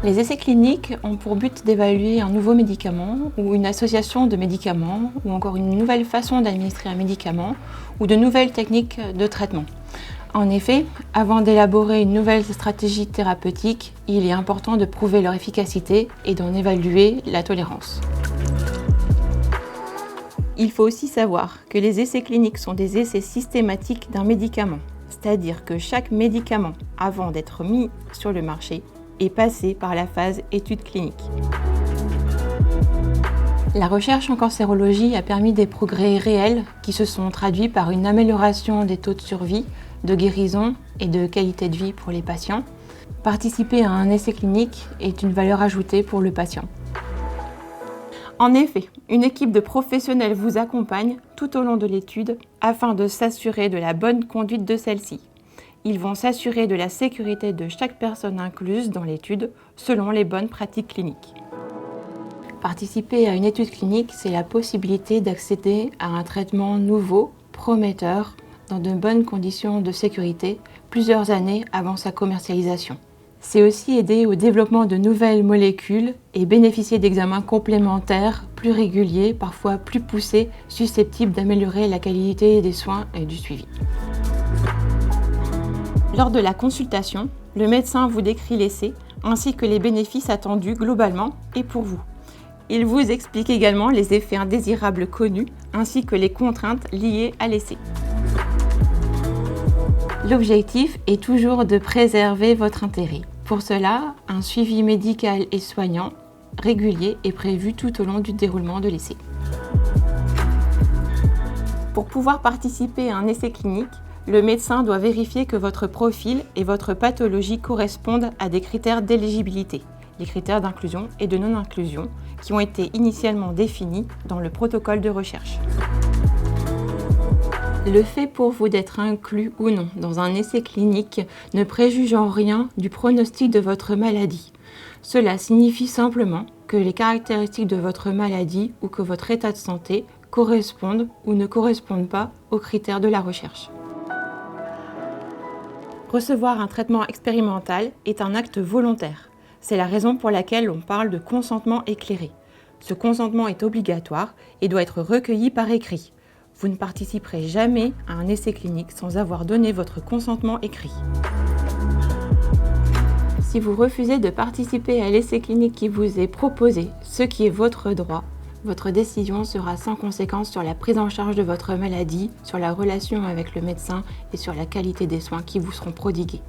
Les essais cliniques ont pour but d'évaluer un nouveau médicament ou une association de médicaments ou encore une nouvelle façon d'administrer un médicament ou de nouvelles techniques de traitement. En effet, avant d'élaborer une nouvelle stratégie thérapeutique, il est important de prouver leur efficacité et d'en évaluer la tolérance. Il faut aussi savoir que les essais cliniques sont des essais systématiques d'un médicament, c'est-à-dire que chaque médicament, avant d'être mis sur le marché, est passé par la phase étude clinique. La recherche en cancérologie a permis des progrès réels qui se sont traduits par une amélioration des taux de survie, de guérison et de qualité de vie pour les patients. Participer à un essai clinique est une valeur ajoutée pour le patient. En effet, une équipe de professionnels vous accompagne tout au long de l'étude afin de s'assurer de la bonne conduite de celle-ci. Ils vont s'assurer de la sécurité de chaque personne incluse dans l'étude selon les bonnes pratiques cliniques. Participer à une étude clinique, c'est la possibilité d'accéder à un traitement nouveau, prometteur, dans de bonnes conditions de sécurité, plusieurs années avant sa commercialisation. C'est aussi aider au développement de nouvelles molécules et bénéficier d'examens complémentaires plus réguliers, parfois plus poussés, susceptibles d'améliorer la qualité des soins et du suivi. Lors de la consultation, le médecin vous décrit l'essai ainsi que les bénéfices attendus globalement et pour vous. Il vous explique également les effets indésirables connus ainsi que les contraintes liées à l'essai. L'objectif est toujours de préserver votre intérêt. Pour cela, un suivi médical et soignant régulier est prévu tout au long du déroulement de l'essai. Pour pouvoir participer à un essai clinique, le médecin doit vérifier que votre profil et votre pathologie correspondent à des critères d'éligibilité, les critères d'inclusion et de non-inclusion qui ont été initialement définis dans le protocole de recherche. Le fait pour vous d'être inclus ou non dans un essai clinique ne préjuge en rien du pronostic de votre maladie. Cela signifie simplement que les caractéristiques de votre maladie ou que votre état de santé correspondent ou ne correspondent pas aux critères de la recherche. Recevoir un traitement expérimental est un acte volontaire. C'est la raison pour laquelle on parle de consentement éclairé. Ce consentement est obligatoire et doit être recueilli par écrit. Vous ne participerez jamais à un essai clinique sans avoir donné votre consentement écrit. Si vous refusez de participer à l'essai clinique qui vous est proposé, ce qui est votre droit, votre décision sera sans conséquence sur la prise en charge de votre maladie, sur la relation avec le médecin et sur la qualité des soins qui vous seront prodigués.